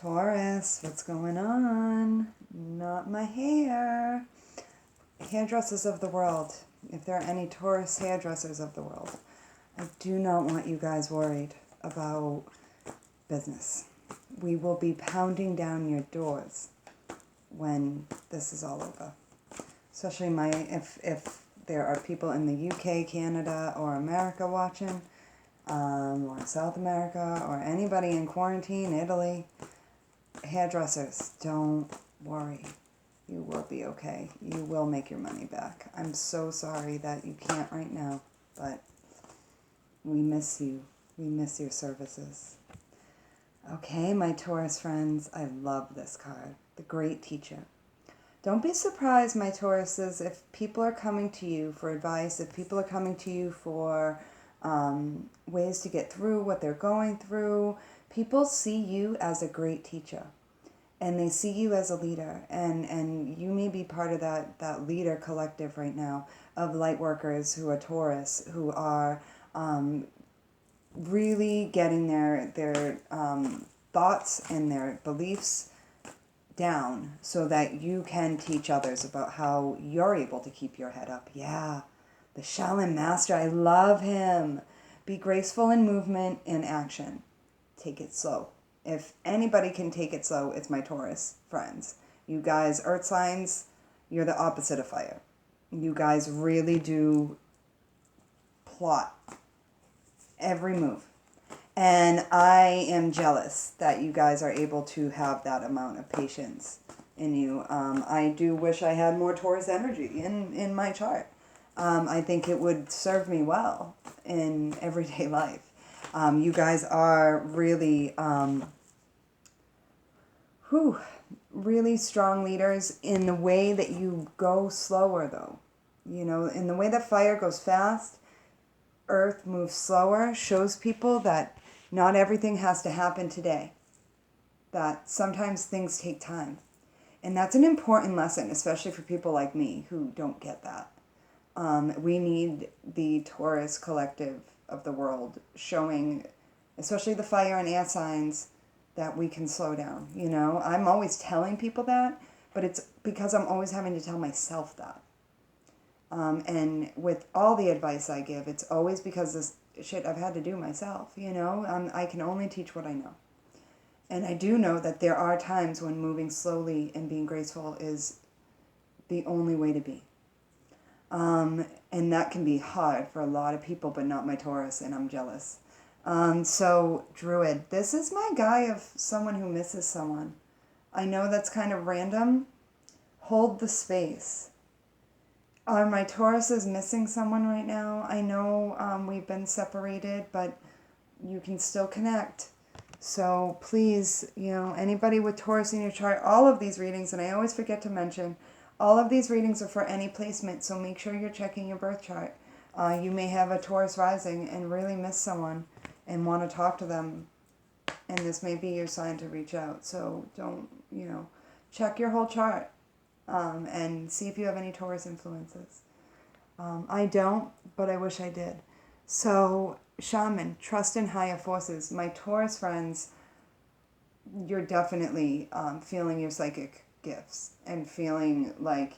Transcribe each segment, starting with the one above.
Taurus, what's going on? Not my hair. Hairdressers of the world, if there are any Taurus hairdressers of the world, I do not want you guys worried about business. We will be pounding down your doors when this is all over. Especially if there are people in the UK, Canada, or America watching, or South America, or anybody in quarantine, Italy. Hairdressers, don't worry. You will be okay. You will make your money back. I'm so sorry that you can't right now, but we miss you. We miss your services. Okay, my Taurus friends, I love this card. The Great Teacher. Don't be surprised, my Tauruses, if people are coming to you for advice, if people are coming to you for ways to get through what they're going through. People see you as a great teacher, and they see you as a leader, and you may be part of that leader collective right now of light workers who are Taurus, who are really getting their thoughts and their beliefs down so that you can teach others about how you're able to keep your head up. Yeah, the Shaolin Master, I love him. Be graceful in movement and action. Take it slow. If anybody can take it slow, it's my Taurus friends. You guys, earth signs, you're the opposite of fire. You guys really do plot every move. And I am jealous that you guys are able to have that amount of patience in you. I do wish I had more Taurus energy in my chart. I think it would serve me well in everyday life. You guys are really, really strong leaders in the way that you go slower, though. You know, in the way that fire goes fast, earth moves slower, shows people that not everything has to happen today. That sometimes things take time. And that's an important lesson, especially for people like me who don't get that. We need the Taurus collective of the world showing, especially the fire and air signs, that we can slow down. You know, I'm always telling people that, but it's because I'm always having to tell myself that. And with all the advice I give, it's always because this shit I've had to do myself, you know. I can only teach what I know. And I do know that there are times when moving slowly and being graceful is the only way to be. And that can be hard for a lot of people, but not my Taurus, and I'm jealous. So, Druid, this is my guy of someone who misses someone. I know that's kind of random. Hold the space. Are my Tauruses missing someone right now? I know we've been separated, but you can still connect. So please, you know, anybody with Taurus in your chart, all of these readings, and I always forget to mention, all of these readings are for any placement, so make sure you're checking your birth chart. You may have a Taurus rising and really miss someone and want to talk to them, and this may be your sign to reach out. So don't, you know, check your whole chart and see if you have any Taurus influences. I don't, but I wish I did. So, Shaman, trust in higher forces. My Taurus friends, you're definitely feeling your psychic gifts and feeling like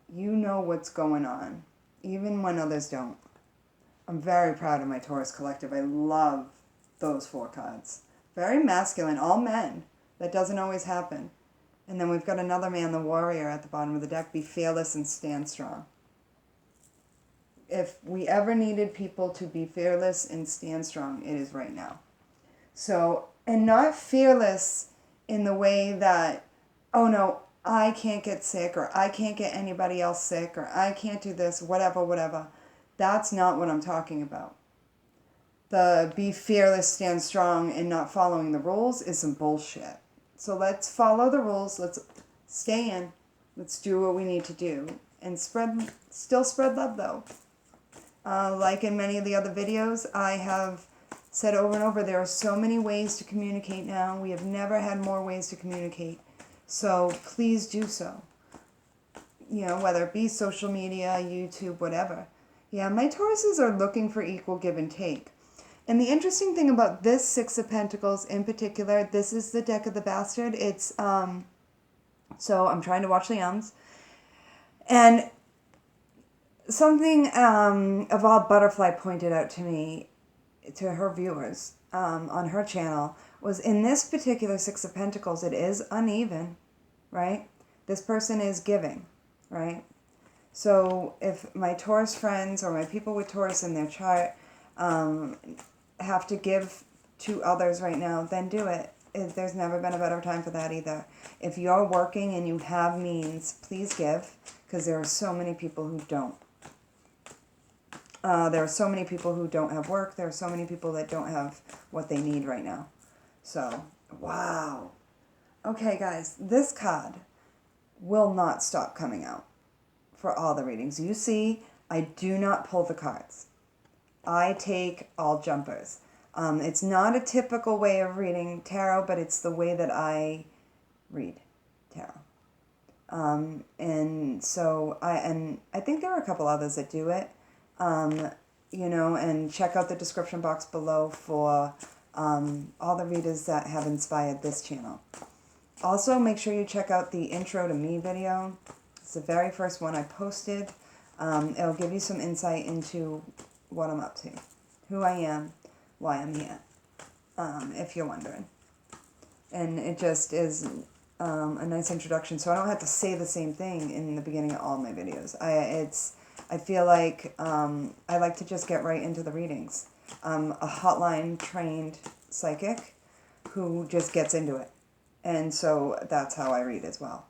you know what's going on, even when others don't. I'm very proud of my Taurus collective. I love those 4 cards. Very masculine, all men. That doesn't always happen. And then we've got another man, the warrior, at the bottom of the deck. Be fearless and stand strong. If we ever needed people to be fearless and stand strong, it is right now. So, and not fearless in the way that, oh no, I can't get sick, or I can't get anybody else sick, or I can't do this, whatever. That's not what I'm talking about. The be fearless, stand strong, and not following the rules is some bullshit. So let's follow the rules, let's stay in, let's do what we need to do, and still spread love though. Like in many of the other videos, I have said over and over, there are so many ways to communicate now. We have never had more ways to communicate. So please do so. You know, whether it be social media, YouTube, whatever. Yeah, my Tauruses are looking for equal give and take. And the interesting thing about this Six of Pentacles in particular, this is the deck of the Bastard. It's, so I'm trying to watch the Ms. And something Evolved Butterfly pointed out to me, to her viewers on her channel, was in this particular Six of Pentacles, it is uneven, right? This person is giving, right? So if my Taurus friends or my people with Taurus in their chart have to give to others right now, then do it. There's never been a better time for that either. If you're working and you have means, please give, because there are so many people who don't. There are so many people who don't have work. There are so many people that don't have what they need right now. So, wow. Okay, guys, this card will not stop coming out for all the readings. You see, I do not pull the cards. I take all jumpers. It's not a typical way of reading tarot, but it's the way that I read tarot. And so I think there are a couple others that do it. You know, and check out the description box below for all the readers that have inspired this channel. Also, make sure you check out the Intro to Me video. It's the very first one I posted. It'll give you some insight into what I'm up to, who I am, why I'm here, if you're wondering. And it just is a nice introduction, so I don't have to say the same thing in the beginning of all my videos. I feel like I like to just get right into the readings. I'm a hotline trained psychic who just gets into it. And so that's how I read as well.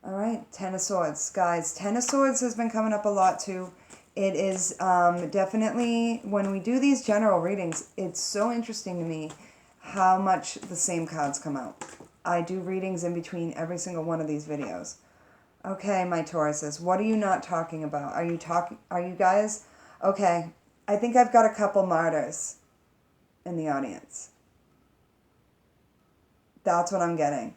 All right, Ten of Swords. Guys, Ten of Swords has been coming up a lot too. It is definitely, when we do these general readings, it's so interesting to me how much the same cards come out. I do readings in between every single one of these videos. Okay, my Tauruses, what are you not talking about? Are you guys? Okay, I think I've got a couple martyrs in the audience. That's what I'm getting.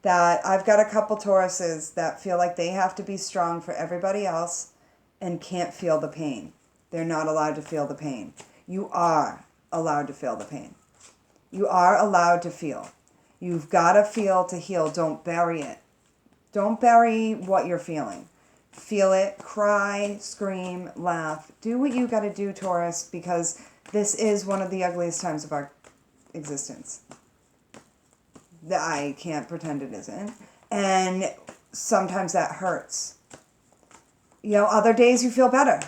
That I've got a couple Tauruses that feel like they have to be strong for everybody else and can't feel the pain. They're not allowed to feel the pain. You are allowed to feel the pain. You are allowed to feel. You've got to feel to heal. Don't bury it. Don't bury what you're feeling. Feel it, cry, scream, laugh. Do what you got to do, Taurus, because this is one of the ugliest times of our existence. I can't pretend it isn't. And sometimes that hurts. You know, other days you feel better.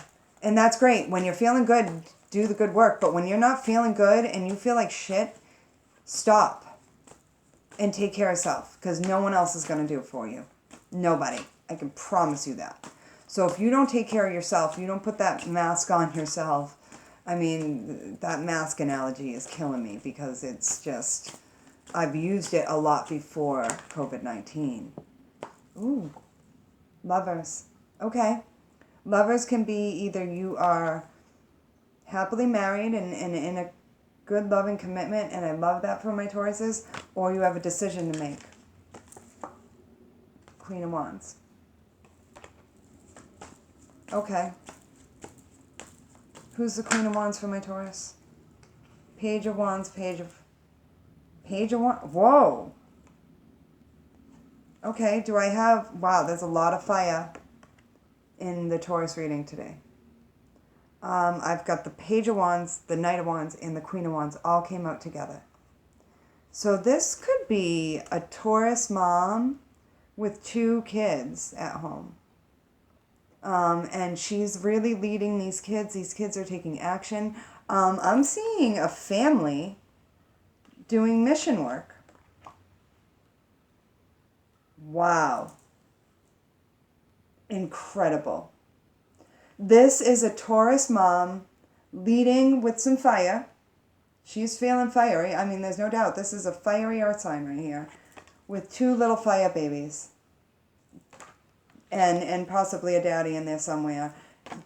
And that's great. When you're feeling good, do the good work. But when you're not feeling good and you feel like shit, stop and take care of yourself, because no one else is going to do it for you. Nobody. I can promise you that. So if you don't take care of yourself, you don't put that mask on yourself. I mean, that mask analogy is killing me, because it's just, I've used it a lot before COVID-19. Ooh, Lovers. Okay. Lovers can be either you are happily married and in a good loving commitment, and I love that for my Tauruses, or you have a decision to make. Queen of Wands. Okay. Who's the Queen of Wands for my Taurus? Page of Wands, Page of Wands. Whoa. Okay, do I have... Wow, there's a lot of fire in the Taurus reading today. I've got the Page of Wands, the Knight of Wands, and the Queen of Wands all came out together. So this could be a Taurus mom with 2 kids at home. And she's really leading these kids. These kids are taking action. I'm seeing a family doing mission work. Wow. Incredible. This is a Taurus mom leading with some fire. She's feeling fiery. I mean, there's no doubt. This is a fiery earth sign right here with 2 little fire babies. And possibly a daddy in there somewhere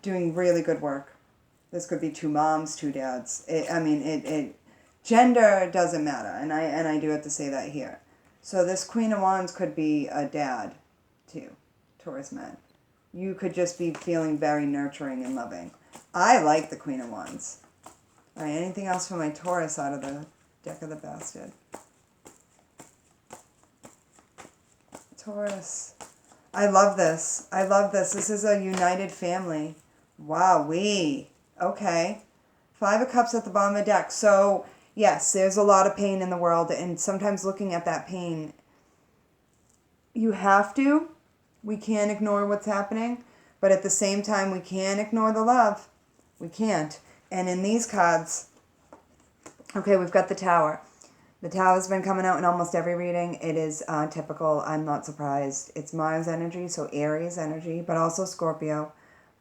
doing really good work. This could be 2 moms, 2 dads. Gender doesn't matter, and I do have to say that here. So this Queen of Wands could be a dad too, Taurus men. You could just be feeling very nurturing and loving. I like the Queen of Wands. All right, anything else for my Taurus out of the deck of the bastard? Taurus. I love this. I love this. This is a united family. Wowee. Okay. 5 of Cups at the bottom of the deck. So, yes, there's a lot of pain in the world. And sometimes looking at that pain, you have to. We can't ignore what's happening. But at the same time, we can't ignore the love. We can't. And in these cards, okay, we've got the Tower. The Tower's been coming out in almost every reading. It is typical. I'm not surprised. It's Mars energy, so Aries energy, but also Scorpio.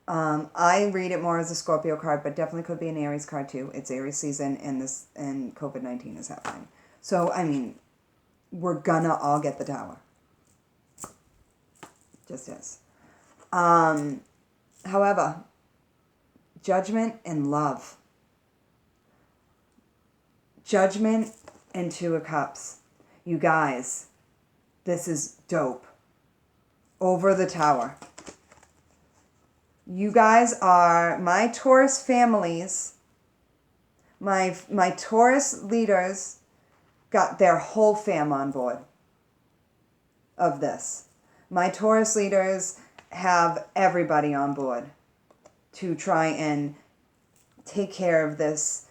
I read it more as a Scorpio card, but definitely could be an Aries card too. It's Aries season, and COVID-19 is happening. So, I mean, we're gonna all get the Tower. Just is. However, judgment and love. Judgment and 2 of Cups. You guys, this is dope. Over the Tower. You guys are my Taurus families. My Taurus leaders got their whole fam on board of this. My Taurus leaders have everybody on board to try and take care of this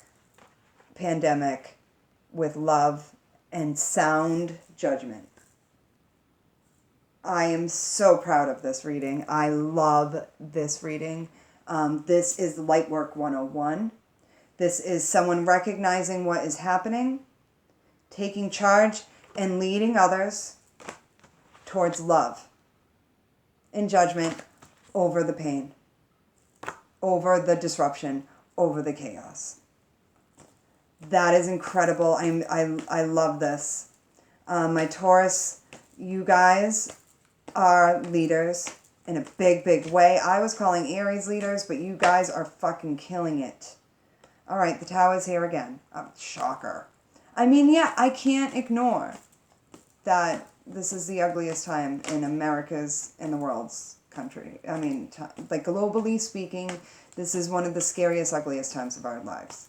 pandemic with love and sound judgment. I am so proud of this reading. I love this reading. This is Lightwork 101. This is someone recognizing what is happening, taking charge, and leading others towards love and judgment over the pain, over the disruption, over the chaos. That is incredible. I love this. My Taurus, you guys are leaders in a big, big way. I was calling Aries leaders, but you guys are fucking killing it. All right, the Tower's here again. Shocker. I mean, yeah, I can't ignore that this is the ugliest time in America's and the world's country. I mean, like globally speaking, this is one of the scariest, ugliest times of our lives.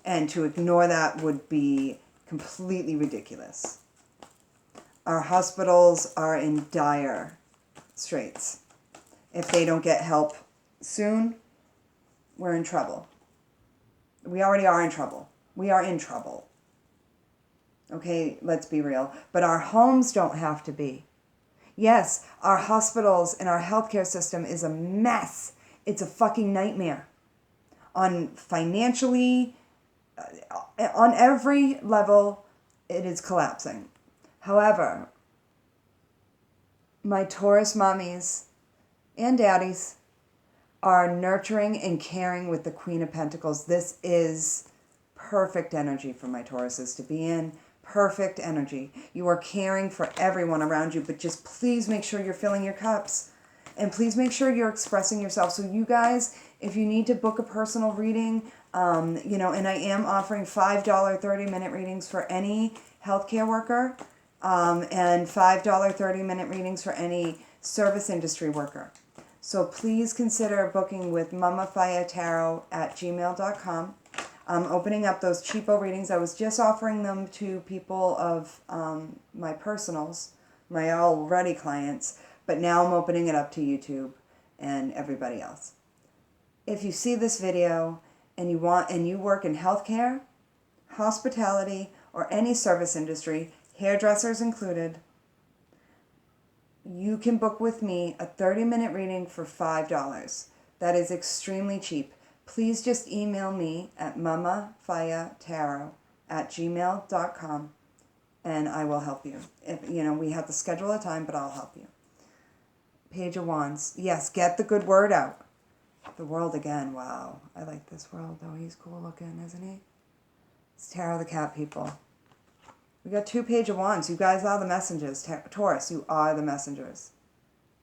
And to ignore that would be completely ridiculous. Our hospitals are in dire straits. If they don't get help soon, we're in trouble. We already are in trouble. We are in trouble. Okay, let's be real. But our homes don't have to be. Yes, our hospitals and our healthcare system is a mess. It's a fucking nightmare. Financially, on every level, it is collapsing. However, my Taurus mommies and daddies are nurturing and caring with the Queen of Pentacles. This is perfect energy for my Tauruses to be in. Perfect energy. You are caring for everyone around you, but just please make sure you're filling your cups. And please make sure you're expressing yourself. So you guys, if you need to book a personal reading, and I am offering $5 30-minute readings for any healthcare worker, and $5 30-minute readings for any service industry worker. So please consider booking with mamafiatarot@gmail.com. I'm opening up those cheapo readings. I was just offering them to people of my personals, my already clients, but now I'm opening it up to YouTube and everybody else. If you see this video and you work in healthcare, hospitality, or any service industry, hairdressers included, you can book with me a 30-minute reading for $5. That is extremely cheap. Please just email me at mamafiatarot@gmail.com and I will help you. We have to schedule a time, but I'll help you. Page of Wands. Yes, get the good word out. The World again. Wow. I like this World, though. He's cool looking, isn't he? It's Tarot the Cat, people. We got 2 Page of Wands. You guys are the messengers. Taurus, you are the messengers.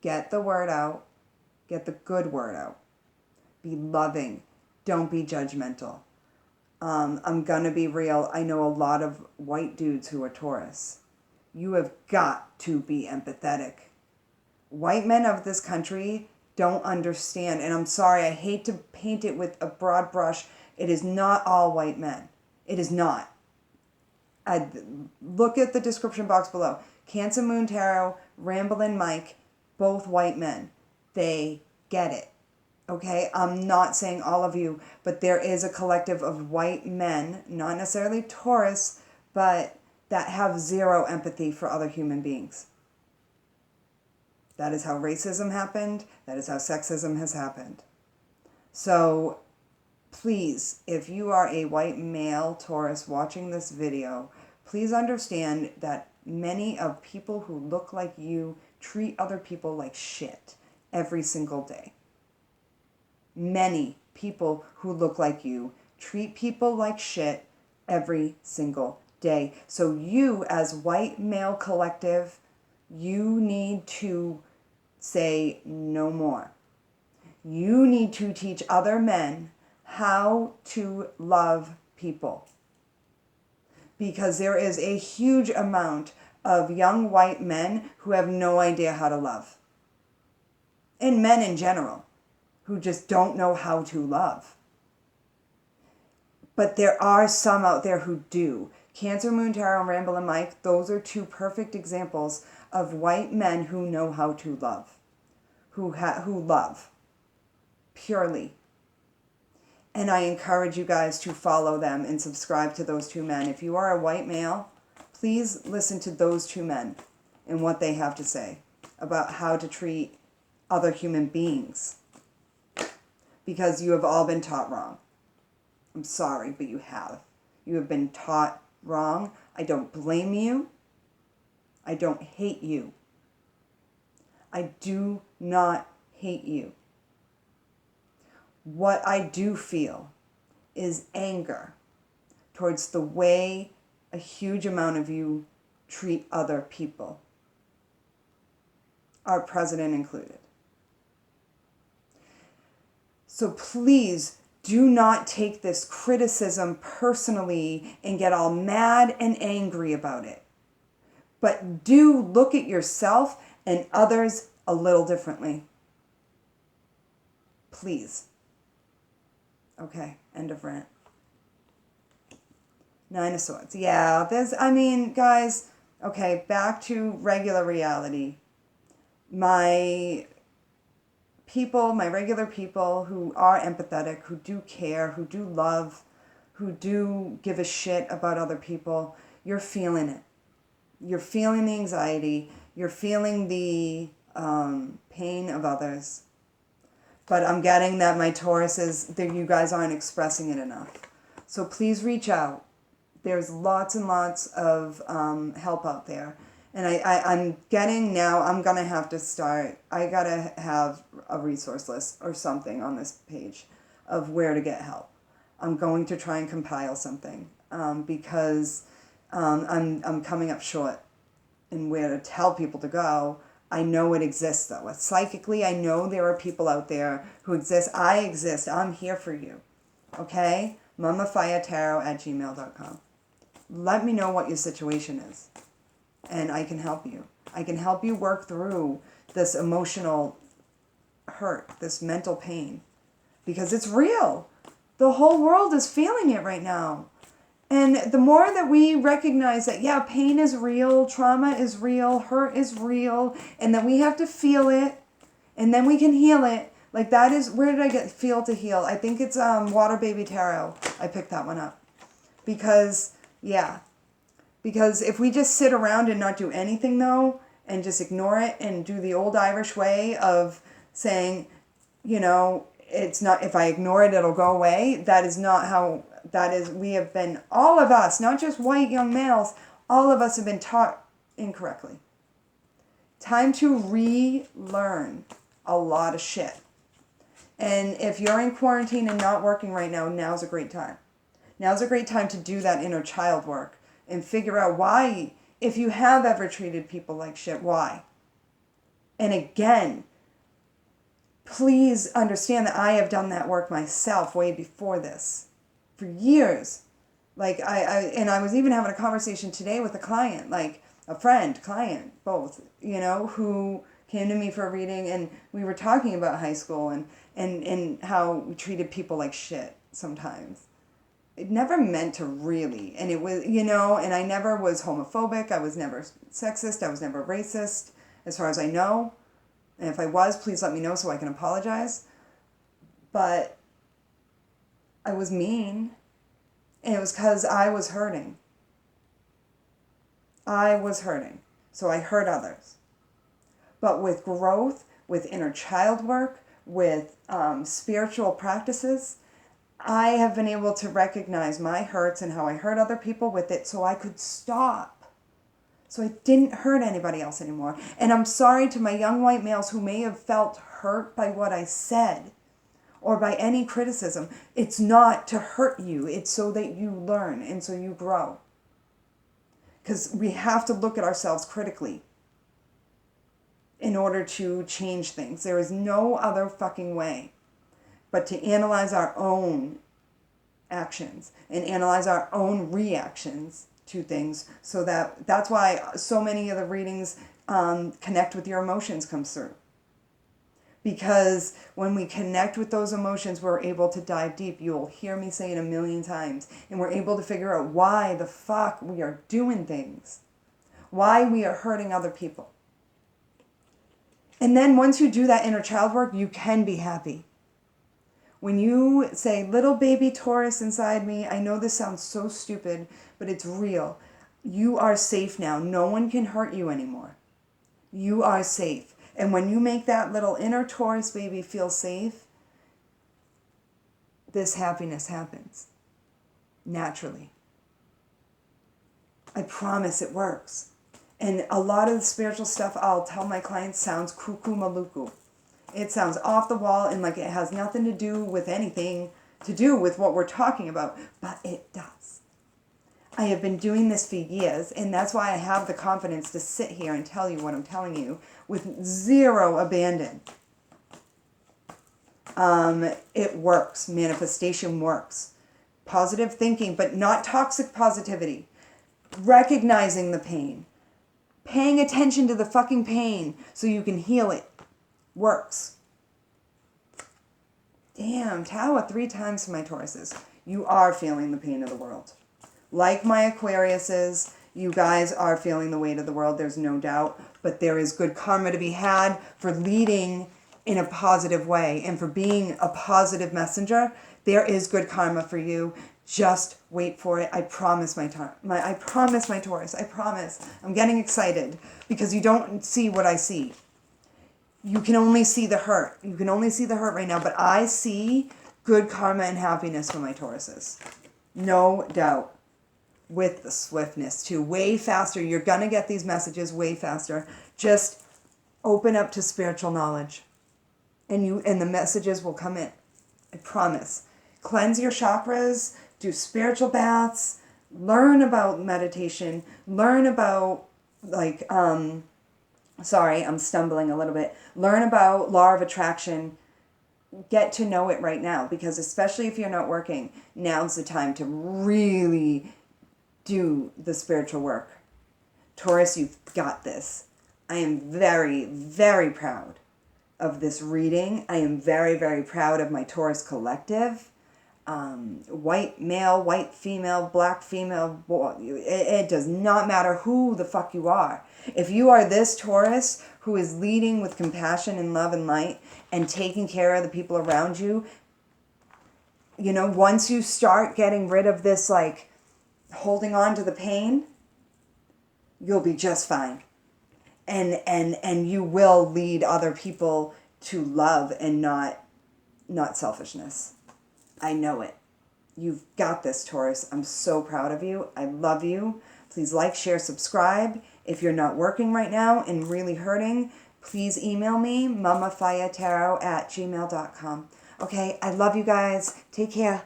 Get the word out. Get the good word out. Be loving. Don't be judgmental. I'm going to be real. I know a lot of white dudes who are Taurus. You have got to be empathetic. White men of this country don't understand. And I'm sorry, I hate to paint it with a broad brush It is not all white men. It is not. Look at the description box below. Cancer Moon Tarot, Ramblin' Mike, both white men. They get it. Okay? I'm not saying all of you, but there is a collective of white men, not necessarily Taurus, but that have zero empathy for other human beings. That is how racism happened. That is how sexism has happened. So please, if you are a white male Taurus watching this video, please understand that many of people who look like you treat other people like shit every single day. Many people who look like you treat people like shit every single day. So you, as white male collective, you need to say no more. You need to teach other men how to love people. Because there is a huge amount of young white men who have no idea how to love. And men in general, who just don't know how to love. But there are some out there who do. Cancer Moon Tarot and Ramblin' Mike, those are two perfect examples of white men who know how to love. Who love. Purely. And I encourage you guys to follow them and subscribe to those two men. If you are a white male, please listen to those two men and what they have to say about how to treat other human beings. Because you have all been taught wrong. I'm sorry, but you have. You have been taught wrong. I don't blame you. I don't hate you. I do not hate you. What I do feel is anger towards the way a huge amount of you treat other people, our president included. So please do not take this criticism personally and get all mad and angry about it. But do look at yourself and others a little differently. Please. Okay, end of rant. 9 of Swords. Yeah, guys, okay, back to regular reality. My regular people who are empathetic, who do care, who do love, who do give a shit about other people, you're feeling it. You're feeling the anxiety. You're feeling the pain of others. But I'm getting that my Tauruses, that you guys aren't expressing it enough. So please reach out. There's lots and lots of help out there. And I'm getting now, I'm going to have to start, I got to have a resource list or something on this page of where to get help. I'm going to try and compile something because I'm coming up short in where to tell people to go. I know it exists though. Psychically, I know there are people out there who exist. I exist. I'm here for you. Okay? mamafiretarot@gmail.com. Let me know what your situation is. And I can help you. I can help you work through this emotional hurt, this mental pain. Because it's real. The whole world is feeling it right now. And the more that we recognize that, yeah, pain is real, trauma is real, hurt is real, and that we have to feel it, and then we can heal it. Like that is, where did I get feel to heal? I think it's Water Baby Tarot. I picked that one up. Because if we just sit around and not do anything though, and just ignore it and do the old Irish way of saying, it's not, if I ignore it, it'll go away. That is not how... we have been, all of us, not just white young males, all of us have been taught incorrectly. Time to relearn a lot of shit. And if you're in quarantine and not working right now, now's a great time. Now's a great time to do that inner child work and figure out why, if you have ever treated people like shit, why? And again, please understand that I have done that work myself way before this. For years. Like I was even having a conversation today with a client, like a friend, client, both, who came to me for a reading, and we were talking about high school and how we treated people like shit sometimes. it never meant to really. And it was, you know, and I never was homophobic. I was never sexist. I was never racist, as far as I know. And if I was, please let me know so I can apologize. But I was mean. And it was because I was hurting. I was hurting. So I hurt others. But with growth, with inner child work, with spiritual practices, I have been able to recognize my hurts and how I hurt other people with it so I could stop. So I didn't hurt anybody else anymore. And I'm sorry to my young white males who may have felt hurt by what I said or by any criticism. It's not to hurt you. It's so that you learn and so you grow. Because we have to look at ourselves critically in order to change things. There is no other fucking way but to analyze our own actions and analyze our own reactions to things. So that's why so many of the readings connect with your emotions comes through. Because when we connect with those emotions, we're able to dive deep. You'll hear me say it a million times. And we're able to figure out why the fuck we are doing things. Why we are hurting other people. And then once you do that inner child work, you can be happy. When you say, little baby Taurus inside me, I know this sounds so stupid, but it's real. You are safe now. No one can hurt you anymore. You are safe. And when you make that little inner Taurus baby feel safe, this happiness happens naturally. I promise it works. And a lot of the spiritual stuff I'll tell my clients sounds cuckoo maluku. It sounds off the wall and like it has nothing to do with anything to do with what we're talking about, but it does. I have been doing this for years, and that's why I have the confidence to sit here and tell you what I'm telling you with zero abandon. It works. Manifestation works. Positive thinking, but not toxic positivity. Recognizing the pain. Paying attention to the fucking pain so you can heal it. Works. Damn, Tower 3 times for my Tauruses. You are feeling the pain of the world. Like my Aquariuses, you guys are feeling the weight of the world, there's no doubt. But there is good karma to be had for leading in a positive way and for being a positive messenger. There is good karma for you. Just wait for it. I promise my Taurus. I promise. I'm getting excited because you don't see what I see. You can only see the hurt. You can only see the hurt right now. But I see good karma and happiness for my Tauruses. No doubt. With the swiftness too. Way faster. You're going to get these messages way faster. Just open up to spiritual knowledge. And the messages will come in. I promise. Cleanse your chakras. Do spiritual baths. Learn about meditation. Learn about sorry, I'm stumbling a little bit. Learn about law of attraction. Get to know it right now. Because especially if you're not working, now's the time to really do the spiritual work. Taurus, you've got this. I am very, very proud of this reading. I am very, very proud of my Taurus collective. White male, white female, black female, boy, it does not matter who the fuck you are. If you are this Taurus who is leading with compassion and love and light and taking care of the people around you, you know, once you start getting rid of this, like, holding on to the pain, you'll be just fine. And you will lead other people to love and not selfishness. I know it. You've got this, Taurus. I'm so proud of you. I love you. Please like, share, subscribe. If you're not working right now and really hurting, please email me, mamafayatarot@gmail.com. Okay, I love you guys. Take care.